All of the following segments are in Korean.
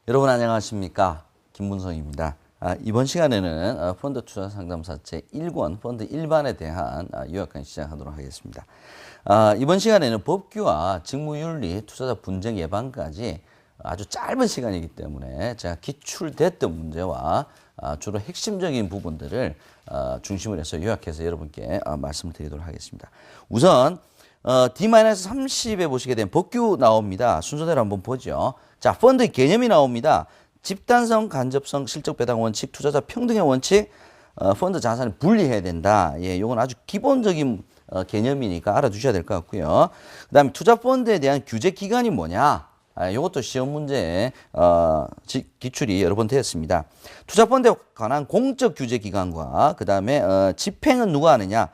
여러분 안녕하십니까? 김문성입니다. 이번 시간에는 펀드 투자 상담사 제1권 펀드 일반에 대한 요약을 시작하도록 하겠습니다. 이번 시간에는 법규와 직무윤리, 투자자 분쟁 예방까지 아주 짧은 시간이기 때문에 제가 기출됐던 문제와 주로 핵심적인 부분들을 중심으로 해서 요약해서 여러분께 말씀을 드리도록 하겠습니다. 우선 D-30에 보시게 되면 법규 나옵니다. 순서대로 한번 보죠. 자, 펀드의 개념이 나옵니다. 집단성, 간접성, 실적 배당 원칙, 투자자 평등의 원칙, 펀드 자산을 분리해야 된다. 예, 요건 아주 기본적인 개념이니까 알아두셔야 될 것 같고요. 그 다음에 투자 펀드에 대한 규제 기간이 뭐냐? 요것도 시험 문제에 기출이 여러 번 되었습니다. 투자 펀드에 관한 공적 규제 기관과 그 다음에 집행은 누가 하느냐?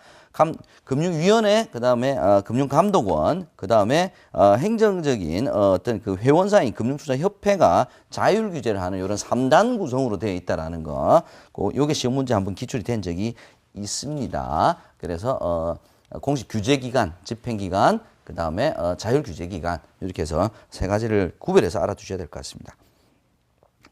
금융위원회, 그 다음에 금융감독원, 그 다음에 행정적인 어떤 그 회원사인 금융투자협회가 자율 규제를 하는 이런 3단 구성으로 되어 있다라는 거. 요게 시험 문제 한번 기출이 된 적이 있습니다. 그래서 공식 규제 기관, 집행 기관, 그 다음에 자율 규제 기관 이렇게 해서 세 가지를 구별해서 알아두셔야 될 것 같습니다.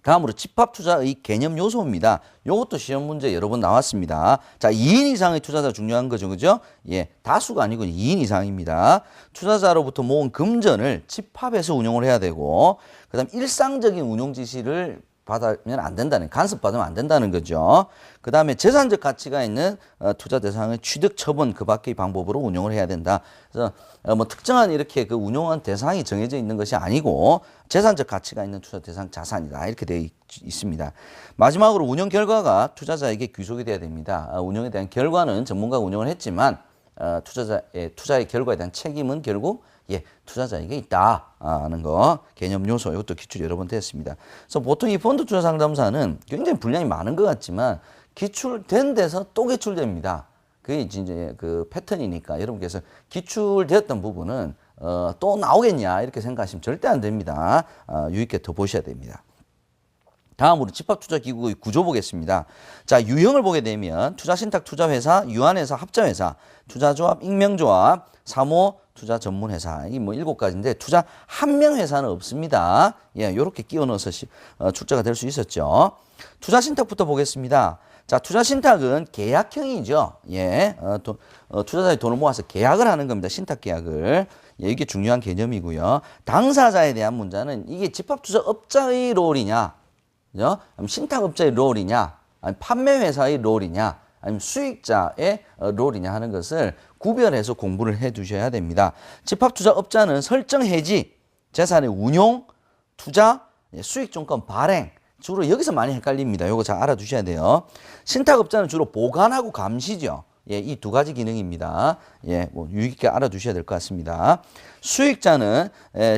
다음으로 집합투자의 개념 요소입니다. 이것도 시험 문제 여러 번 나왔습니다. 자, 2인 이상의 투자자 중요한 거죠. 그죠? 예, 다수가 아니고 2인 이상입니다. 투자자로부터 모은 금전을 집합해서 운용을 해야 되고, 그 다음 일상적인 운용 지시를 받으면 안 된다는, 간섭받으면 안 된다는 거죠. 그 다음에 재산적 가치가 있는 투자 대상의 취득, 처분 그 밖의 방법으로 운용을 해야 된다. 그래서 뭐 특정한 이렇게 그 운용한 대상이 정해져 있는 것이 아니고 재산적 가치가 있는 투자 대상 자산이다. 이렇게 되어 있습니다. 마지막으로 운용 결과가 투자자에게 귀속이 돼야 됩니다. 운용에 대한 결과는 전문가가 운용을 했지만 투자의 결과에 대한 책임은 결국 투자자에게 있다 하는 거 개념 요소 이것도 기출이 여러 번 됐습니다. 그래서 보통 이 펀드 투자 상담사는 굉장히 분량이 많은 것 같지만 기출된 데서 또 기출됩니다. 그게 이제 그 패턴이니까 여러분께서 기출되었던 부분은 또 나오겠냐 이렇게 생각하시면 절대 안 됩니다. 유의 깊게 더 보셔야 됩니다. 다음으로 집합투자기구의 구조 보겠습니다. 자, 유형을 보게 되면 투자신탁 투자회사, 유한회사, 합자회사, 투자조합, 익명조합, 사모, 투자 전문회사 이 뭐 7가지인데 투자 한 명 회사는 없습니다. 예, 요렇게 끼워 넣어서 출제가 될 수 있었죠. 투자신탁부터 보겠습니다. 자, 투자신탁은 계약형이죠. 예, 투자자의 돈을 모아서 계약을 하는 겁니다. 신탁계약을. 예, 이게 중요한 개념이고요. 당사자에 대한 문제는 이게 집합투자업자의 롤이냐, 그죠? 신탁업자의 롤이냐, 아니면 판매회사의 롤이냐, 아니면 수익자의 롤이냐 하는 것을 구별해서 공부를 해 두셔야 됩니다. 집합투자업자는 설정 해지, 재산의 운용, 투자, 수익증권 발행, 주로 여기서 많이 헷갈립니다. 이거 잘 알아두셔야 돼요. 신탁업자는 주로 보관하고 감시죠. 예, 이 두 가지 기능입니다. 예, 뭐 유의 깊게 알아두셔야 될 것 같습니다. 수익자는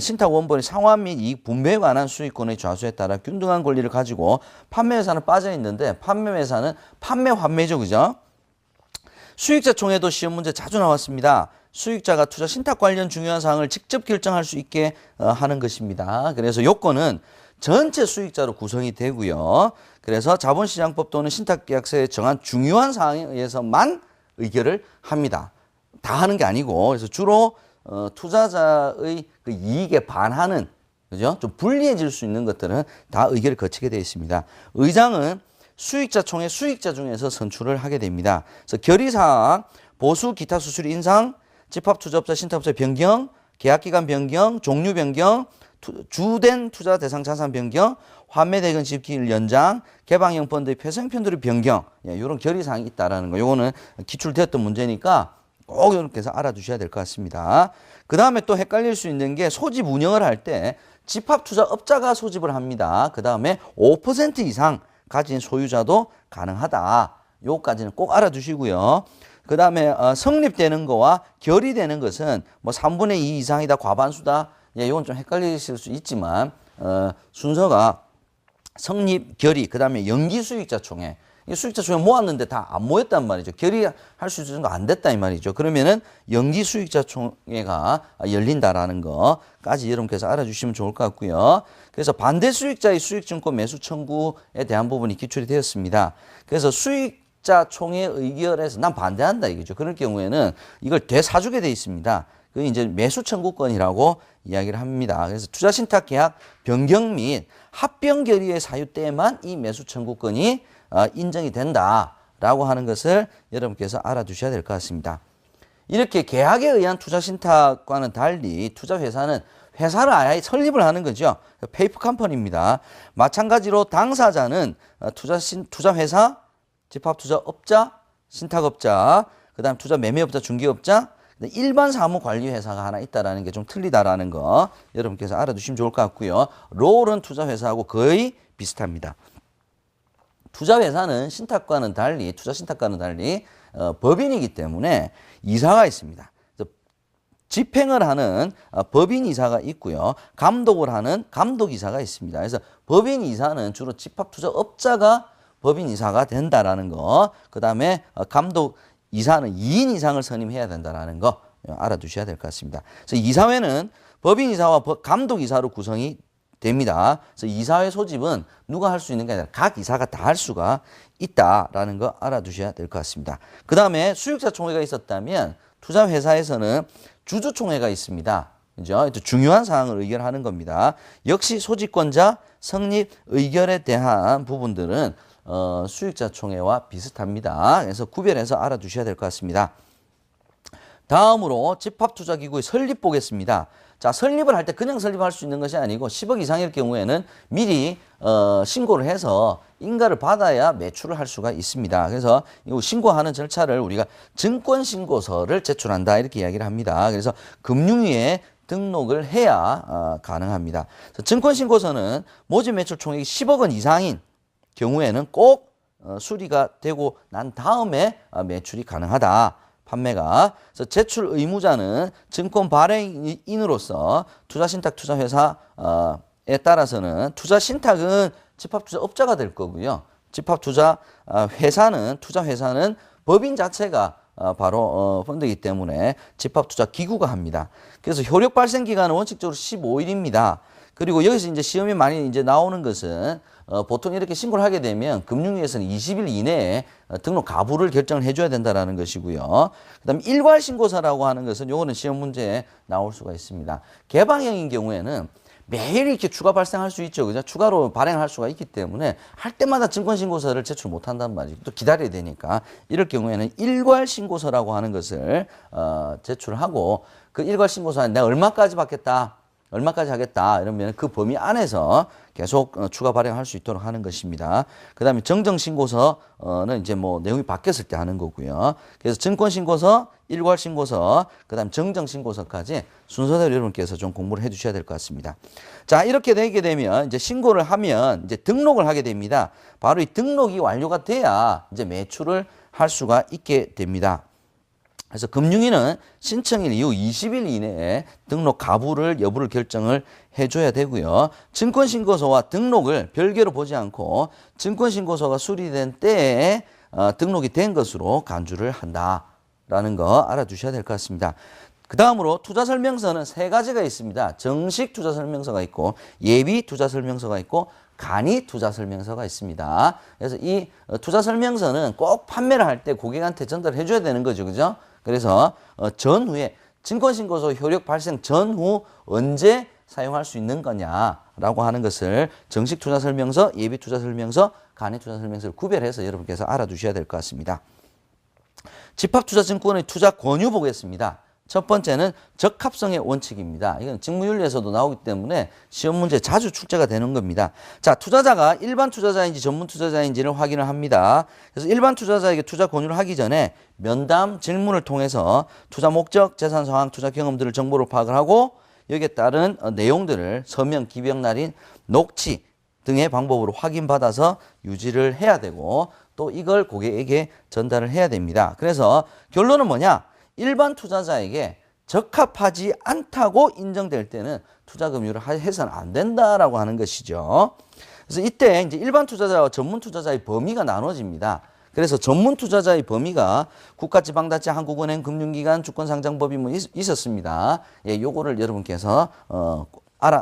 신탁 원본의 상환 및 이익 분배에 관한 수익권의 좌수에 따라 균등한 권리를 가지고 판매회사는 빠져 있는데 판매회사는 판매 환매죠, 그죠? 수익자 총회도 시험 문제 자주 나왔습니다. 수익자가 투자 신탁 관련 중요한 사항을 직접 결정할 수 있게 하는 것입니다. 그래서 요건은 전체 수익자로 구성이 되고요. 그래서 자본시장법 또는 신탁계약서에 정한 중요한 사항에 의해서만 의결을 합니다. 다 하는 게 아니고, 그래서 주로 투자자의 그 이익에 반하는, 그죠? 좀 불리해질 수 있는 것들은 다 의결을 거치게 되어 있습니다. 의장은 수익자 총회 수익자 중에서 선출을 하게 됩니다. 그래서 결의사항, 보수, 기타 수수료 인상, 집합투자업자, 신탁업자 변경, 계약기간 변경, 종류 변경, 주된 투자 대상 자산 변경, 환매 대금 지급기일 연장, 개방형 펀드의 회생 편들의 변경, 이런 결의사항이 있다라는 거. 요거는 기출되었던 문제니까 꼭 이렇게 해서 알아두셔야 될 것 같습니다. 그 다음에 또 헷갈릴 수 있는 게 소집 운영을 할 때 집합투자업자가 소집을 합니다. 그 다음에 5% 이상 가진 소유자도 가능하다. 요까지는 꼭 알아두시고요. 그 다음에 성립되는 거와 결의되는 것은 뭐 3분의 2 이상이다, 과반수다. 예, 이건 좀 헷갈리실 수 있지만 순서가 성립, 결의, 그 다음에 연기 수익자 총회. 이 수익자 총회 모았는데 다 안 모였단 말이죠. 결의할 수 있는 거 안 됐다 이 말이죠. 그러면은 연기 수익자 총회가 열린다라는 거까지 여러분께서 알아주시면 좋을 것 같고요. 그래서 반대 수익자의 수익증권 매수 청구에 대한 부분이 기출이 되었습니다. 그래서 수익자 총회 의결에서 난 반대한다 이거죠. 그럴 경우에는 이걸 되사주게 돼 있습니다. 그 이제 매수 청구권이라고 이야기를 합니다. 그래서 투자신탁계약 변경 및 합병 결의의 사유 때에만 이 매수 청구권이 인정이 된다라고 하는 것을 여러분께서 알아두셔야 될 것 같습니다. 이렇게 계약에 의한 투자신탁과는 달리 투자회사는 회사를 아예 설립을 하는 거죠. 페이퍼 컴퍼니입니다. 마찬가지로 당사자는 투자회사, 집합투자업자, 신탁업자, 그 다음 투자매매업자, 중개업자, 일반 사무관리회사가 하나 있다는 게 좀 틀리다라는 거 여러분께서 알아두시면 좋을 것 같고요. 롤은 투자회사하고 거의 비슷합니다. 투자회사는 신탁과는 달리, 투자신탁과는 달리 법인이기 때문에 이사가 있습니다. 집행을 하는 법인이사가 있고요. 감독을 하는 감독이사가 있습니다. 그래서 법인이사는 주로 집합투자업자가 법인이사가 된다라는 거. 그 다음에 감독이사는 2인 이상을 선임해야 된다라는 거 알아두셔야 될 것 같습니다. 그래서 이사회는 법인이사와 감독이사로 구성이 됩니다. 그래서 이사회 소집은 누가 할 수 있는 게 아니라 각 이사가 다 할 수가 있다라는 거 알아두셔야 될 것 같습니다. 그 다음에 수익자총회가 있었다면 투자회사에서는 주주총회가 있습니다. 그죠? 중요한 사항을 의결하는 겁니다. 역시 소집권자 성립 의결에 대한 부분들은 수익자총회와 비슷합니다. 그래서 구별해서 알아두셔야 될 것 같습니다. 다음으로 집합투자기구의 설립 보겠습니다. 자, 설립을 할 때 그냥 설립할 수 있는 것이 아니고 10억 이상일 경우에는 미리 신고를 해서 인가를 받아야 매출을 할 수가 있습니다. 그래서 이 신고하는 절차를 우리가 증권신고서를 제출한다 이렇게 이야기를 합니다. 그래서 금융위에 등록을 해야 가능합니다. 증권신고서는 모집 매출 총액이 10억 원 이상인 경우에는 꼭 수리가 되고 난 다음에 매출이 가능하다. 판매가. 그래서 제출 의무자는 증권 발행인으로서 투자신탁 투자회사에 따라서는 투자신탁은 집합투자업자가 될 거고요. 집합투자회사는 투자회사는 법인 자체가 바로 펀드이기 때문에 집합투자기구가 합니다. 그래서 효력 발생 기간은 원칙적으로 15일입니다. 그리고 여기서 이제 시험이 많이 이제 나오는 것은 보통 이렇게 신고를 하게 되면 금융위에서는 20일 이내에 등록 가부를 결정을 해줘야 된다라는 것이고요. 그다음에 일괄 신고서라고 하는 것은 요거는 시험 문제에 나올 수가 있습니다. 개방형인 경우에는 매일 이렇게 추가 발생할 수 있죠. 그죠? 추가로 발행할 수가 있기 때문에 할 때마다 증권신고서를 제출 못 한단 말이죠. 또 기다려야 되니까. 이럴 경우에는 일괄 신고서라고 하는 것을 제출하고 그 일괄 신고서에 내가 얼마까지 받겠다. 얼마까지 하겠다 이러면 그 범위 안에서 계속 추가 발행할 수 있도록 하는 것입니다. 그 다음에 정정신고서는 이제 뭐 내용이 바뀌었을 때 하는 거고요. 그래서 증권신고서, 일괄신고서, 그 다음 정정신고서까지 순서대로 여러분께서 좀 공부를 해 주셔야 될 것 같습니다. 자, 이렇게 되게 되면 이제 신고를 하면 이제 등록을 하게 됩니다. 바로 이 등록이 완료가 돼야 이제 매출을 할 수가 있게 됩니다. 그래서 금융위는 신청일 이후 20일 이내에 등록 가부를 여부를 결정을 해줘야 되고요. 증권신고서와 등록을 별개로 보지 않고 증권신고서가 수리된 때에 등록이 된 것으로 간주를 한다라는 거 알아두셔야 될 것 같습니다. 그 다음으로 투자설명서는 세 가지가 있습니다. 정식 투자설명서가 있고 예비 투자설명서가 있고 간이 투자설명서가 있습니다. 그래서 이 투자설명서는 꼭 판매를 할 때 고객한테 전달을 해줘야 되는 거죠. 그죠? 그래서 전후에 증권신고서 효력 발생 전후 언제 사용할 수 있는 거냐라고 하는 것을 정식 투자설명서, 예비 투자설명서, 간이 투자설명서를 구별해서 여러분께서 알아두셔야 될 것 같습니다. 집합투자증권의 투자 권유 보겠습니다. 첫 번째는 적합성의 원칙입니다. 이건 직무윤리에서도 나오기 때문에 시험 문제 자주 출제가 되는 겁니다. 자, 투자자가 일반 투자자인지 전문 투자자인지를 확인을 합니다. 그래서 일반 투자자에게 투자 권유를 하기 전에 면담 질문을 통해서 투자 목적, 재산 상황, 투자 경험들을 정보를 파악을 하고 여기에 따른 내용들을 서명, 기병 날인, 녹취 등의 방법으로 확인받아서 유지를 해야 되고 또 이걸 고객에게 전달을 해야 됩니다. 그래서 결론은 뭐냐? 일반 투자자에게 적합하지 않다고 인정될 때는 투자 금융을 해서는 안 된다라고 하는 것이죠. 그래서 이때 이제 일반 투자자와 전문 투자자의 범위가 나눠집니다. 그래서 전문 투자자의 범위가 국가지방자치, 한국은행, 금융기관, 주권상장법이 뭐 있었습니다. 예, 요거를 여러분께서